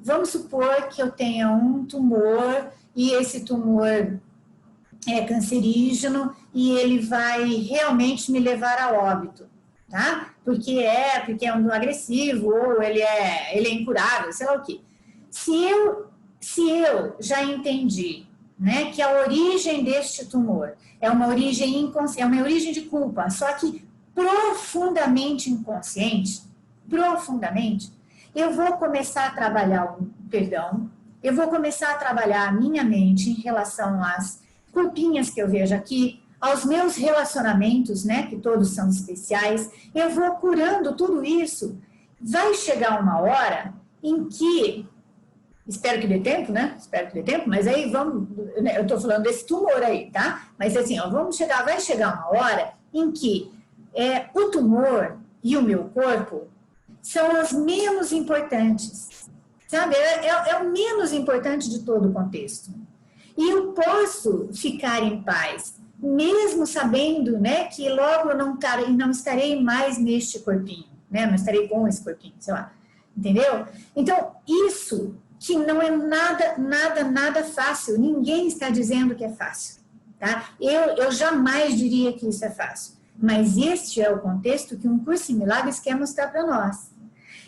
vamos supor que eu tenha um tumor e esse tumor é cancerígeno e ele vai realmente me levar a óbito, tá? Porque é um agressivo ou ele é incurável, sei lá o quê. Se eu já entendi, né, que a origem deste tumor é uma origem inconsciente, é uma origem de culpa, só que profundamente inconsciente, eu vou começar a trabalhar o perdão, eu vou começar a trabalhar a minha mente em relação às culpinhas que eu vejo aqui, aos meus relacionamentos, né, que todos são especiais, eu vou curando tudo isso. Vai chegar uma hora em que, espero que dê tempo, né, mas aí eu estou falando desse tumor aí, tá? Mas assim, vai chegar uma hora em que o tumor e o meu corpo são os menos importantes, sabe? É o menos importante de todo o contexto. E eu posso ficar em paz, mesmo sabendo, né, que logo eu não estarei mais neste corpinho, né? Não estarei com esse corpinho, sei lá. Entendeu? Então, isso que não é nada fácil. Ninguém está dizendo que é fácil, tá? Eu jamais diria que isso é fácil. Mas este é o contexto que um curso em milagres quer mostrar para nós.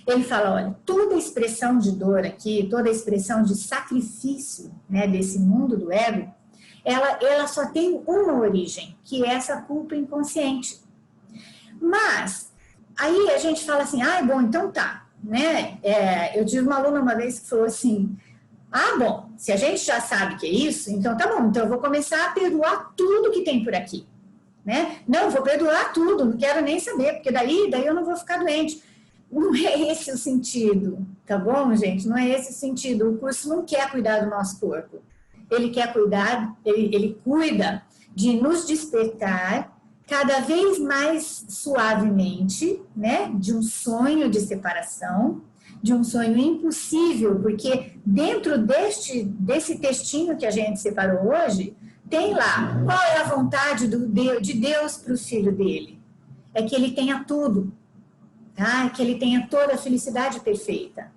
Ele fala, olha, toda expressão de dor aqui, toda expressão de sacrifício, né, desse mundo do ego, ela só tem uma origem, que é essa culpa inconsciente. Mas, aí a gente fala assim, bom, então tá, né? Eu tive uma aluna uma vez que falou assim, bom, se a gente já sabe que é isso, então tá bom, então eu vou começar a perdoar tudo que tem por aqui, né? Não, vou perdoar tudo, não quero nem saber, porque daí eu não vou ficar doente. Não é esse o sentido, tá bom, gente? Não é esse o sentido. O curso não quer cuidar do nosso corpo. Ele quer cuidar, ele cuida de nos despertar cada vez mais suavemente, né? De um sonho de separação, de um sonho impossível, porque dentro desse textinho que a gente separou hoje, tem lá, qual é a vontade de Deus para o filho dele? É que ele tenha tudo. Tá? Que ele tenha toda a felicidade perfeita.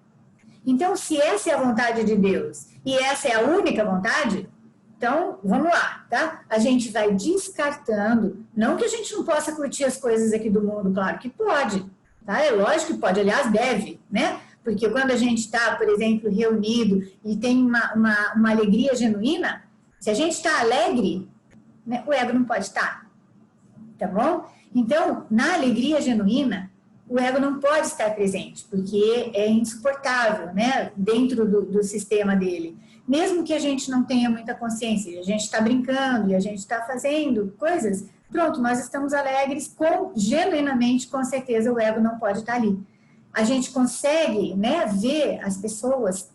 Então, se essa é a vontade de Deus e essa é a única vontade, então, vamos lá, tá? A gente vai descartando, não que a gente não possa curtir as coisas aqui do mundo, claro que pode, tá? É lógico que pode, aliás, deve, né? Porque quando a gente está, por exemplo, reunido e tem uma alegria genuína, se a gente está alegre, né, o ego não pode estar, tá bom? Então, na alegria genuína, o ego não pode estar presente, porque é insuportável, né, dentro do sistema dele. Mesmo que a gente não tenha muita consciência, a gente está brincando e a gente está fazendo coisas, pronto, nós estamos alegres, genuinamente, com certeza o ego não pode estar ali. A gente consegue, né, ver as pessoas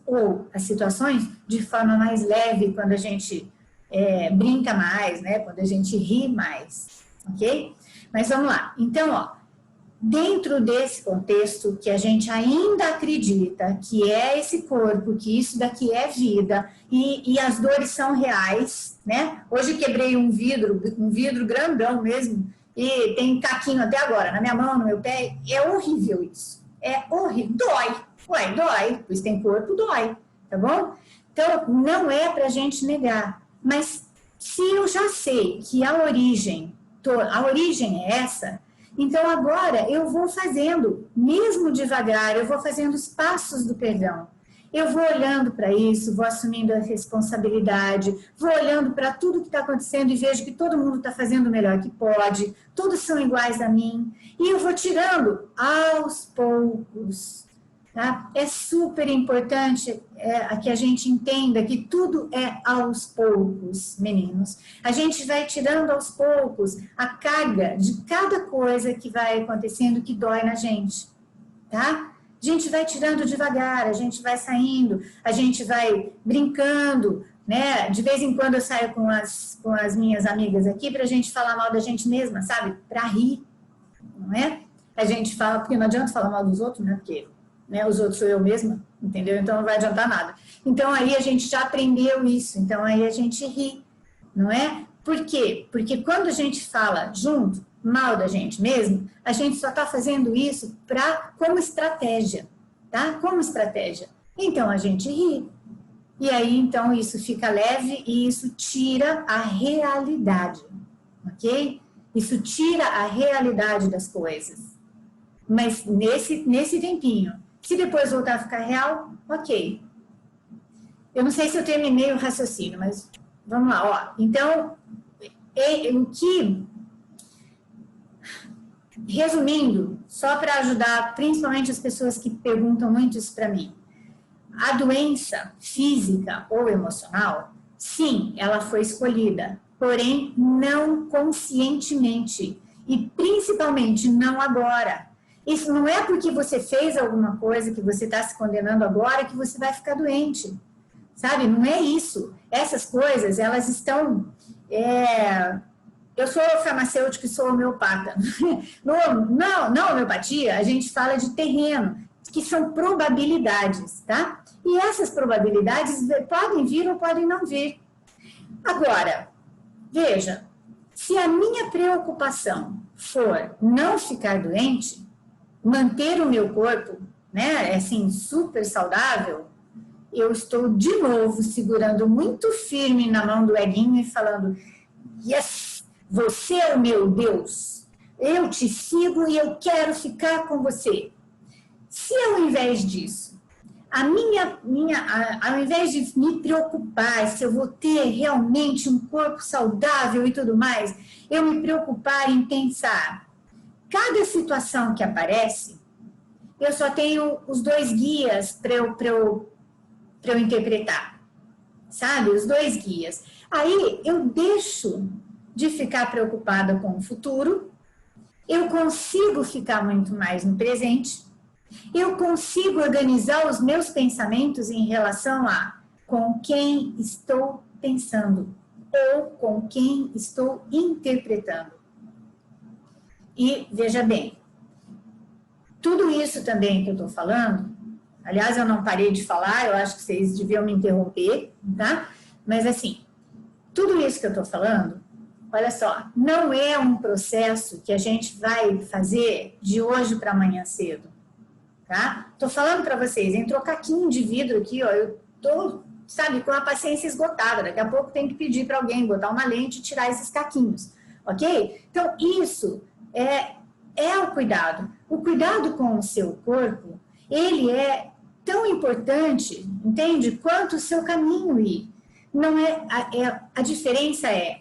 ou as situações de forma mais leve quando a gente brinca mais, né, quando a gente ri mais, ok? Mas vamos lá. Então, ó, dentro desse contexto que a gente ainda acredita que é esse corpo, que isso daqui é vida, e as dores são reais, né? Hoje quebrei um vidro grandão mesmo, e tem caquinho até agora, na minha mão, no meu pé, é horrível isso. É horrível, dói. Ué, dói, pois tem corpo, dói, tá bom? Então, não é pra gente negar, mas se eu já sei que a origem é essa, então agora eu vou fazendo, mesmo devagar, eu vou fazendo os passos do perdão. Eu vou olhando para isso, vou assumindo a responsabilidade, vou olhando para tudo que está acontecendo e vejo que todo mundo está fazendo o melhor que pode, todos são iguais a mim, e eu vou tirando aos poucos. Tá? É super importante que a gente entenda que tudo é aos poucos, meninos. A gente vai tirando aos poucos a carga de cada coisa que vai acontecendo que dói na gente, tá? A gente vai tirando devagar, a gente vai saindo, a gente vai brincando, né? De vez em quando eu saio com as minhas amigas aqui pra gente falar mal da gente mesma, sabe? Pra rir, não é? A gente fala, porque não adianta falar mal dos outros, né? Porque... né, os outros sou eu mesma, entendeu? Então não vai adiantar nada. Então aí a gente já aprendeu isso, então aí a gente ri, não é? Por quê? Porque quando a gente fala junto, mal da gente mesmo, a gente só está fazendo isso como estratégia, tá? Como estratégia. Então a gente ri. E aí então isso fica leve e isso tira a realidade, ok? Isso tira a realidade das coisas. Mas nesse tempinho, se depois voltar a ficar real, ok. Eu não sei se eu terminei o raciocínio, mas vamos lá, ó. Então, resumindo, só para ajudar principalmente as pessoas que perguntam muito isso para mim, a doença física ou emocional, sim, ela foi escolhida, porém não conscientemente e principalmente não agora. Isso não é porque você fez alguma coisa que você está se condenando agora que você vai ficar doente, sabe? Não é isso. Essas coisas, elas estão... Eu sou farmacêutico e sou homeopata. Na homeopatia, a gente fala de terreno, que são probabilidades, tá? E essas probabilidades podem vir ou podem não vir. Agora, veja, se a minha preocupação for não ficar doente, manter o meu corpo, né, assim, super saudável, eu estou de novo segurando muito firme na mão do eguinho e falando, yes, você é o meu Deus, eu te sigo e eu quero ficar com você. Se ao invés disso, ao invés de me preocupar se eu vou ter realmente um corpo saudável e tudo mais, eu me preocupar em pensar, cada situação que aparece, eu só tenho os dois guias para eu interpretar, sabe? Os dois guias. Aí eu deixo de ficar preocupada com o futuro, eu consigo ficar muito mais no presente, eu consigo organizar os meus pensamentos em relação a com quem estou pensando ou com quem estou interpretando. E veja bem, tudo isso também que eu estou falando, aliás, eu não parei de falar, eu acho que vocês deviam me interromper, tá? Mas assim, tudo isso que eu estou falando, olha só, não é um processo que a gente vai fazer de hoje para amanhã cedo, tá? Estou falando para vocês, entrou caquinho de vidro aqui, ó, eu estou, sabe, com a paciência esgotada, daqui a pouco tem que pedir para alguém botar uma lente e tirar esses caquinhos, ok? Então, isso é o cuidado. O cuidado com o seu corpo, ele é tão importante, entende? Quanto o seu caminho ir. Não a diferença é,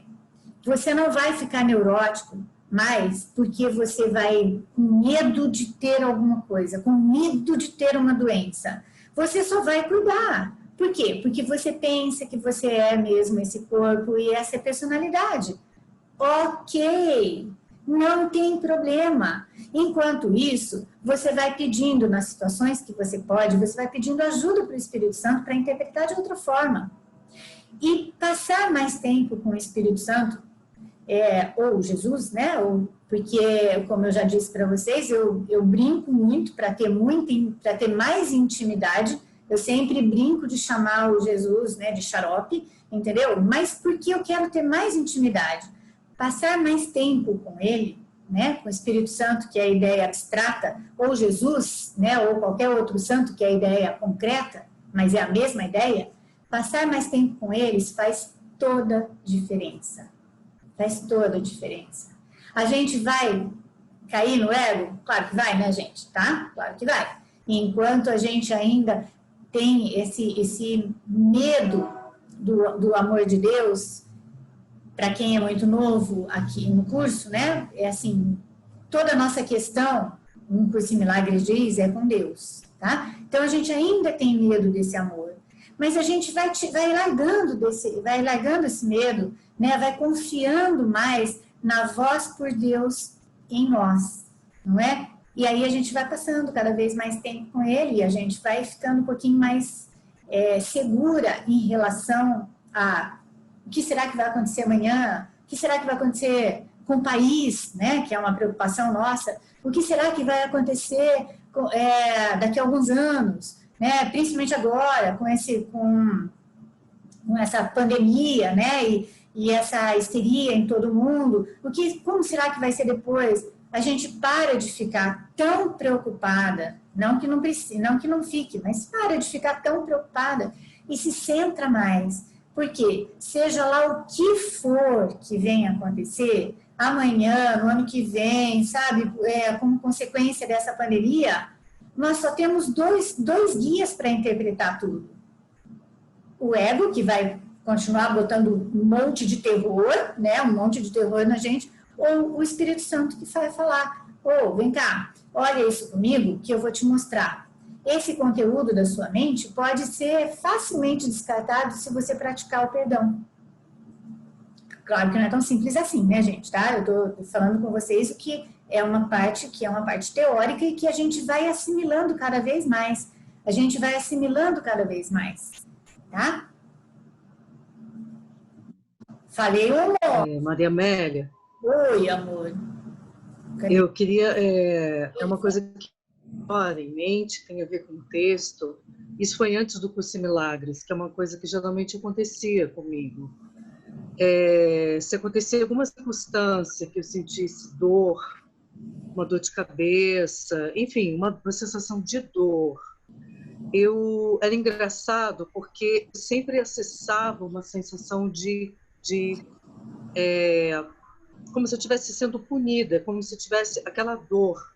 você não vai ficar neurótico mais porque você vai com medo de ter alguma coisa, com medo de ter uma doença. Você só vai cuidar. Por quê? Porque você pensa que você é mesmo esse corpo e essa é a personalidade. Ok, não tem problema. Enquanto isso, você vai pedindo nas situações que você pode, você vai pedindo ajuda para o Espírito Santo para interpretar de outra forma. E passar mais tempo com o Espírito Santo, ou Jesus, né? Porque, como eu já disse para vocês, eu brinco muito para ter mais intimidade. Eu sempre brinco de chamar o Jesus, né, de xarope, entendeu? Mas porque eu quero ter mais intimidade. Passar mais tempo com ele, né, com o Espírito Santo, que é a ideia abstrata, ou Jesus, né, ou qualquer outro santo, que é a ideia concreta, mas é a mesma ideia, passar mais tempo com eles faz toda diferença. Faz toda a diferença. A gente vai cair no ego? Claro que vai, né, gente? Tá? Claro que vai. Enquanto a gente ainda tem esse medo do amor de Deus, para quem é muito novo aqui no curso, né? É assim, toda a nossa questão, um curso em milagres diz, é com Deus, tá? Então a gente ainda tem medo desse amor, mas a gente vai largando esse medo, né? Vai confiando mais na voz por Deus em nós, não é? E aí a gente vai passando cada vez mais tempo com ele e a gente vai ficando um pouquinho mais segura em relação a o que será que vai acontecer amanhã, o que será que vai acontecer com o país, né, que é uma preocupação nossa, o que será que vai acontecer daqui a alguns anos, né, principalmente agora, com essa pandemia, né, e essa histeria em todo mundo, como será que vai ser depois? A gente para de ficar tão preocupada, não que não fique, mas para de ficar tão preocupada e se centra mais. Porque seja lá o que for que venha acontecer, amanhã, no ano que vem, sabe, como consequência dessa pandemia, nós só temos dois guias para interpretar tudo. O ego, que vai continuar botando um monte de terror, né, um monte de terror na gente, ou o Espírito Santo que vai falar, vem cá, olha isso comigo que eu vou te mostrar. Esse conteúdo da sua mente pode ser facilmente descartado se você praticar o perdão. Claro que não é tão simples assim, né, gente, tá? Eu tô falando com vocês o que é uma parte teórica e que a gente vai assimilando cada vez mais. A gente vai assimilando cada vez mais, tá? Falei, amor. Maria Amélia. Oi, amor. Eu queria... é uma coisa que em mente, tem a ver com o texto. Isso foi antes do Curso em Milagres, que é uma coisa que geralmente acontecia comigo. Se acontecia alguma circunstância que eu sentisse dor, uma dor de cabeça, enfim, uma sensação de dor, era engraçado porque eu sempre acessava uma sensação de como se eu estivesse sendo punida, como se tivesse aquela dor.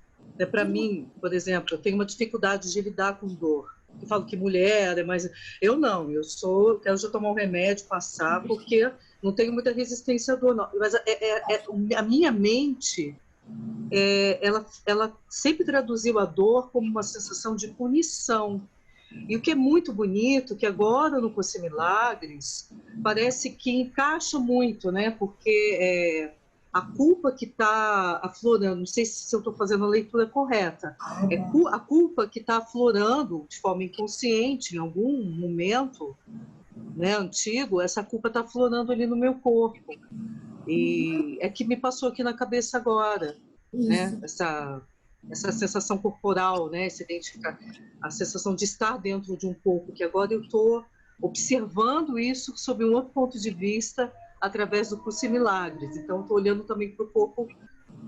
Para mim, por exemplo, eu tenho uma dificuldade de lidar com dor. Eu falo que mulher é mais... Eu não, quero já tomar um remédio, passar, porque não tenho muita resistência à dor, não. Mas a minha mente, ela sempre traduziu a dor como uma sensação de punição. E o que é muito bonito, que agora no Curso em Milagres, parece que encaixa muito, né? Porque... a culpa que está aflorando, não sei se eu estou fazendo a leitura correta, a culpa que está aflorando de forma inconsciente em algum momento, né, antigo, essa culpa está aflorando ali no meu corpo. E é que me passou aqui na cabeça agora, né, essa sensação corporal, né, se identificar, a sensação de estar dentro de um corpo, que agora eu estou observando isso sob um outro ponto de vista, através do Curso em Milagres. Então, estou olhando também para o corpo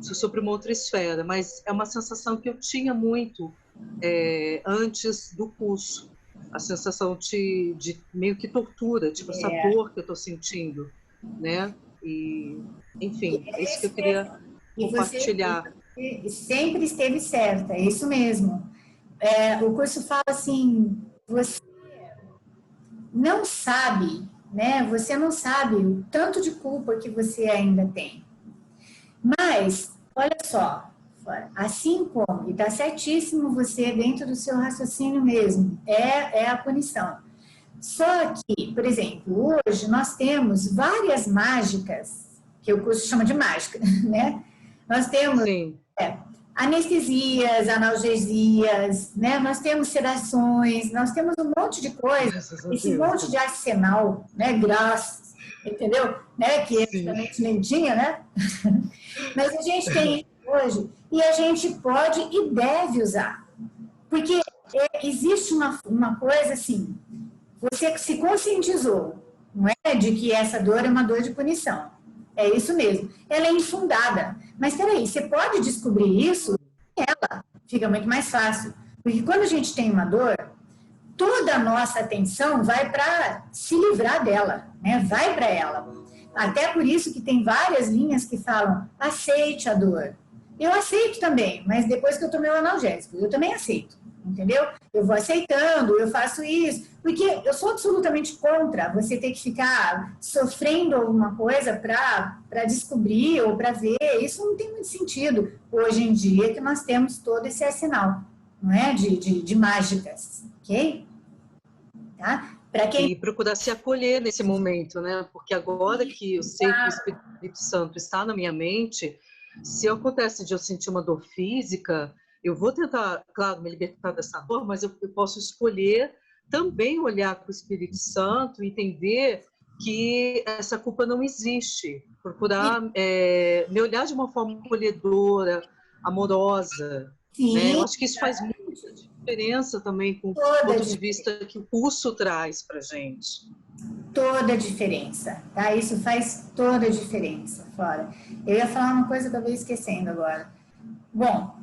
sobre uma outra esfera, mas é uma sensação que eu tinha muito antes do curso, a sensação de meio que tortura, tipo essa dor que eu estou sentindo, né? E, enfim, é isso que eu queria compartilhar. Você sempre esteve certa, é isso mesmo. O curso fala assim, você não sabe, né? Você não sabe o tanto de culpa que você ainda tem. Mas, olha só, assim como, e está certíssimo você dentro do seu raciocínio mesmo, é a punição. Só que, por exemplo, hoje nós temos várias mágicas, que o curso chama de mágica, né? Nós temos anestesias, analgesias, né? Nós temos sedações, nós temos um monte de coisa, esse monte de arsenal, né? Graças, entendeu? Né? Que antigamente nem tinha, né? Mas a gente tem hoje e a gente pode e deve usar. Porque existe uma coisa assim, você se conscientizou, não é? De que essa dor é uma dor de punição. É isso mesmo. Ela é infundada. Mas, peraí, você pode descobrir isso? Ela fica muito mais fácil. Porque quando a gente tem uma dor, toda a nossa atenção vai para se livrar dela, né? Vai para ela. Até por isso que tem várias linhas que falam, aceite a dor. Eu aceito também, mas depois que eu tomei o analgésico, eu também aceito, entendeu? Eu vou aceitando, eu faço isso, porque eu sou absolutamente contra você ter que ficar sofrendo alguma coisa para descobrir ou para ver, isso não tem muito sentido hoje em dia que nós temos todo esse arsenal, não é? De mágicas, ok? Tá? E procurar se acolher nesse momento, né? Porque agora que eu sei que o Espírito Santo está na minha mente, se acontece de eu sentir uma dor física, eu vou tentar, claro, me libertar dessa dor, mas eu posso escolher também olhar para o Espírito Santo e entender que essa culpa não existe. Procurar me olhar de uma forma acolhedora, amorosa. Né? Eu acho que isso faz muita diferença também com o ponto de vista que o curso traz para a gente. Toda a diferença, tá? Isso faz toda a diferença, Flora. Eu ia falar uma coisa que eu acabei esquecendo agora. Bom,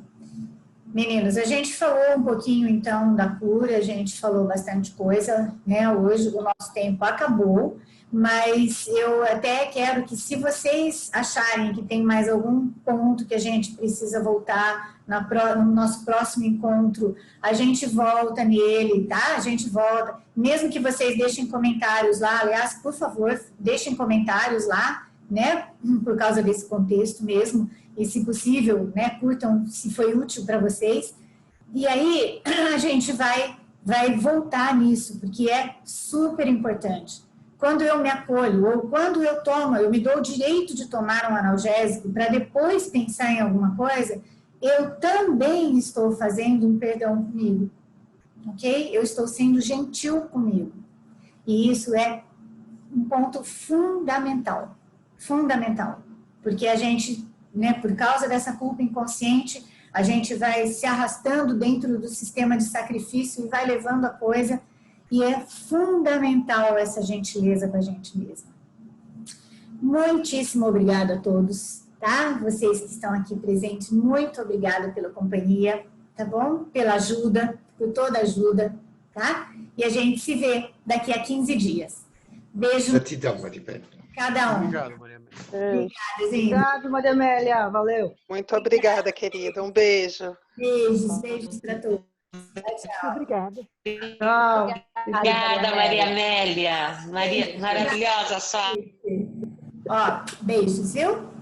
meninos, a gente falou um pouquinho, então, da cura, a gente falou bastante coisa, né? Hoje o nosso tempo acabou, mas eu até quero que, se vocês acharem que tem mais algum ponto que a gente precisa voltar no nosso próximo encontro, a gente volta nele, tá? A gente volta. Mesmo que vocês deixem comentários lá, aliás, por favor, deixem comentários lá, né? Por causa desse contexto mesmo. E, se possível, né, curtam se foi útil para vocês. E aí a gente vai voltar nisso, porque é super importante. Quando eu me acolho, ou quando eu me dou o direito de tomar um analgésico para depois pensar em alguma coisa, eu também estou fazendo um perdão comigo, ok? Eu estou sendo gentil comigo. E isso é um ponto fundamental, fundamental, porque a gente, né, por causa dessa culpa inconsciente, a gente vai se arrastando dentro do sistema de sacrifício e vai levando a coisa, e é fundamental essa gentileza com a gente mesma. Muitíssimo obrigada a todos, tá? Vocês que estão aqui presentes, muito obrigada pela companhia, tá bom? Pela ajuda, por toda a ajuda, tá? E a gente se vê daqui a 15 dias. Beijo. Gratidão, Maribel. Cada um. Obrigado, Maria Amélia. Obrigado, Maria Amélia. Valeu. Muito obrigada, querida. Um beijo. Beijos para todos. Tchau. Obrigada. Tchau. Obrigada, Maria Amélia. Maravilhosa só. Ó, beijos, viu?